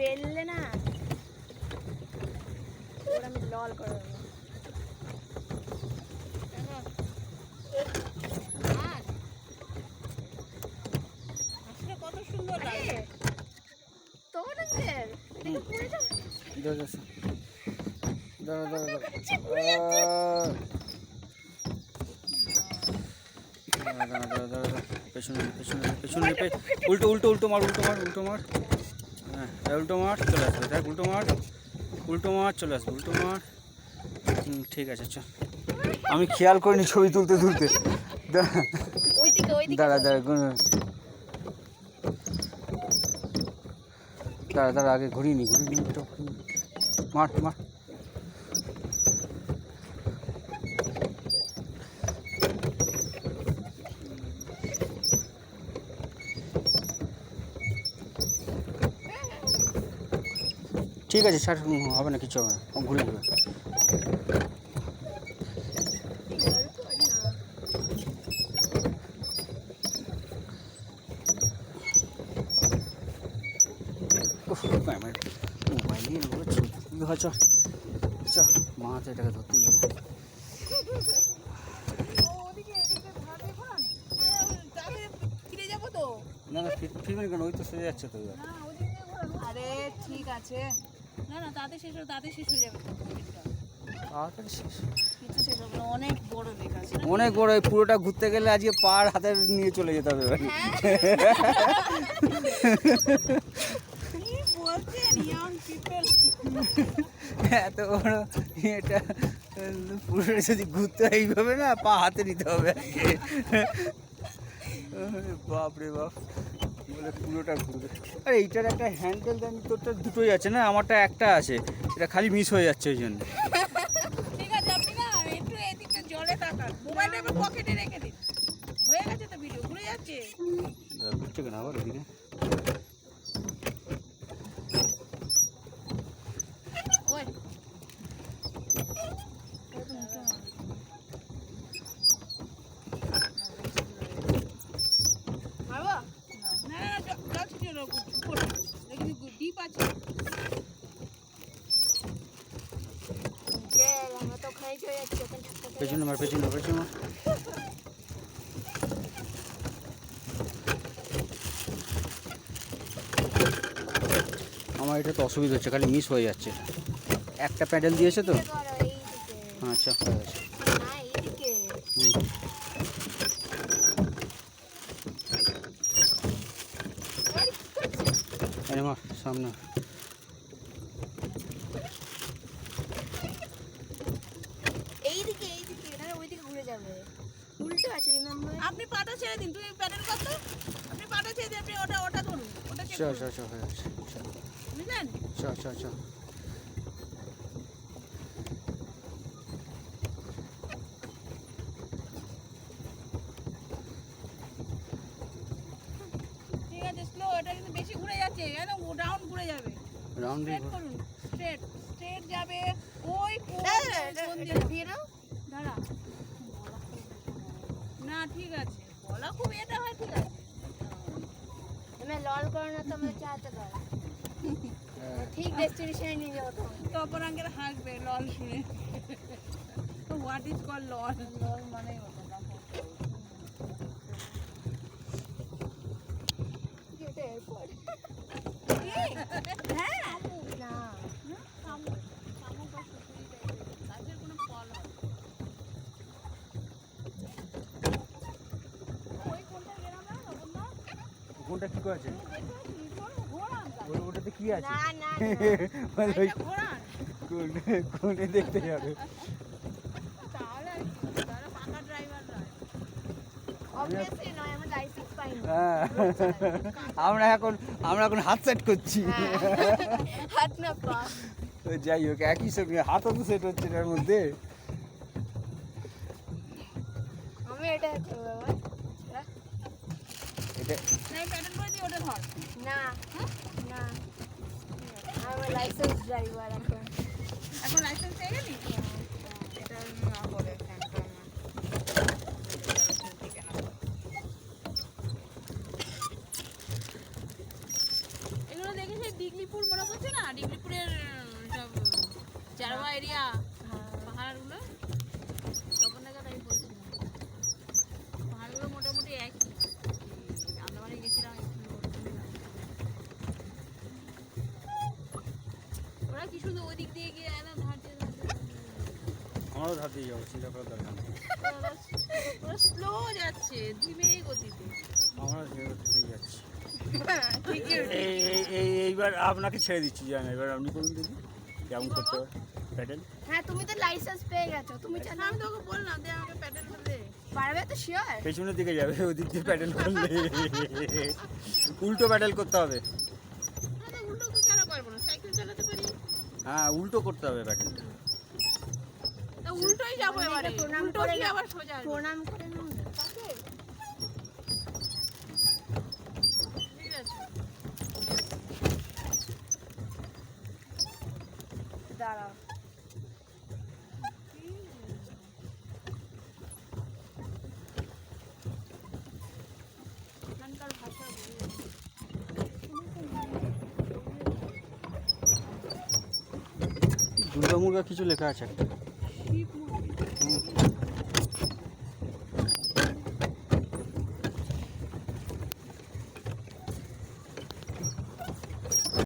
ফেললে না ওরা আমি লল করে দেবো। কত সুন্দর লাগে তোমাদের পেছনে পেছনে পেছনে উল্টো উল্টো উল্টো মার উল্টো মার উল্টো মার। হ্যাঁ উল্টো মার চলে আসবে, দেখ উল্টো মার চলে আসবে, উল্টো মার। ঠিক আছে চল। আমি খেয়াল করিনি ছবি তুলতে তুলতে। দাঁড়া দাঁড়া দাঁড়া দাঁড়া আগে ঘুরিয়ে নি মার মার। ঠিক আছে ছাড়, হবে না, কিছু হবে না, ঘুরে যাবে। মোবাইল নিয়ে নেবো, চ চ মা হাতে এটাকে ধরতেই হবে। না না ফিরবেন কেন, ওই তো সোজা যাচ্ছে তো। আরে ঠিক আছে, না না তাতে শেষ হয়ে যাবে। অনেক বড় লেক আছে, অনেক বড়, এই পুরোটা ঘুরতে গেলে আজকে পার হাতে নিয়ে চলে যেতে হবে। এত বড় এটা পুরোটা যদি ঘুরতে হয় এইভাবে না, পা হাতে নিতে হবে। বাপ রে বাপ, বলে পুরোটা ঘুরবে। আর এইটার একটা হ্যান্ডেল দেন, তোরটা দুটোই আছে না, আমারটা একটা আছে, এটা খালি মিস হয়ে যাচ্ছে ওই জন্য। ঠিক আছে আপনি না একটু এদিকটা জলে তাকান, মোবাইলটা এবার পকেটে রেখে দিন, হয়ে গেছে তো ভিডিও, ঘুরে যাচ্ছে। ঘুরছে কেন আবার ওদিকে? ওই ডিপ আছে। আমরা তো ওখানে চলে যাচ্ছি, ওখানে পেছনে মার পেছনে পেছনে মার। আমার এটা তো অসুবিধা হচ্ছে, খালি মিস হয়ে যাচ্ছে। একটা প্যাডেল দিয়েছে তো। আচ্ছা হয়ে গেছে। আরে মার সামনে। এইদিকে না ওইদিকে ঘুরে যাবে, উল্টো আছে রিমেম্বার। আপনি পাটা ছেড়ে দিন, তুমি প্যাডেল করতে, আপনি পাটা ছেড়ে দিন, আপনি ওটা ধরুন, ওটা চেক করুন। চ হয়ে গেছে, বুঝলেন? চ ঠিক আছে স্লো, এটা কিন্তু বেশি ঘুরে যাচ্ছে, একদম ডাউন ঘুরে যাবে। রাউন্ড স্ট্রেট করুন, স্ট্রেট যাবে। ওই দিয়ে নাও, দাঁড়া, না ঠিক আছে, বলা খুব এটা হয়, ঠিক আছে। আমি লল করো না তো, আমরা চাহতে পারো ঠিক ডেস্টিনেশনে নিয়ে যাবো। তো অপর আঙ্কেল হাসবে লল শুনে। হোয়াট ইজ কল লল? লল মানে হ্যাঁ না গাছের কোনো ফল হয়। ওই কোনটা গেলাম না, কোনটা কি করেছে? ওটাতে কি আছে? না না ঘোড়ান কোনে দেখতে যাবে? তাহলে তারা পাকা ড্রাইভার নয়। অবভিয়াসলি নয়, আমরা লাইসেন্স পাইনি। আমরা এখন হাত সেট করছি। হাত না পা। যাই হোক, একই সঙ্গে হাতও তো সেট হচ্ছে এর মধ্যে। আমি এটা করবো এটা নাই প্যাটার্ন করে দিই, ওটা ধর। না না, আমি লাইসেন্স ড্রাইভার এখন লাইসেন্স পেয়ে গেলি? এটা না করে ফ্যানটা এগুলো দেখে সেই ডিগলিপুর মনে করছে না, ডিগলিপুরের সব চারওয়া এরিয়া পাহাড়গুলো তখন থেকে তাই বলছিলাম। পাহাড়গুলো মোটামুটি একই। আন্দামানে গেছিলাম একটু ওরা কি সুন্দর ওই দিক দিয়ে গিয়ে একদম ধারতে আমারও ধার দিয়ে যাবো, চিন্তা করার দরকার নেই। ওরা স্লো যাচ্ছে ধীমে গতিতে। আমরা ধীরে যাচ্ছি। ঠিকই এইবার আপনাকে ছেড়ে দিচ্ছি, জান, এবার আপনি করুন দেখি কেমন করতে হবে প্যাডেল। হ্যাঁ তুমি তো লাইসেন্স পেয়ে গেছো, তুমি চালাও। আমি তোকে বললাম দে আমাকে প্যাডেলটা দে। পারবে তো শিওর? পেছনের দিকে যাবে, ওদিক দিয়ে প্যাডেল করলে উল্টো প্যাডেল করতে হবে। আরে উল্টো তো কেন পারবো না, সাইকেল চালাতে পারি। হ্যাঁ, উল্টো করতে হবে প্যাডেলটা। তা উল্টোই যাবো এবারে, প্রণাম উল্টো করে কি নাও। আবার সোজা আসবো? প্রণাম করে নাও না। কাকে? ঠিক আছে। দাঁড়াও। এখানকার ভাষা দুর্গা মুর্গা কিছু লেখা আছে একটা। শিব মন্দির। হুম।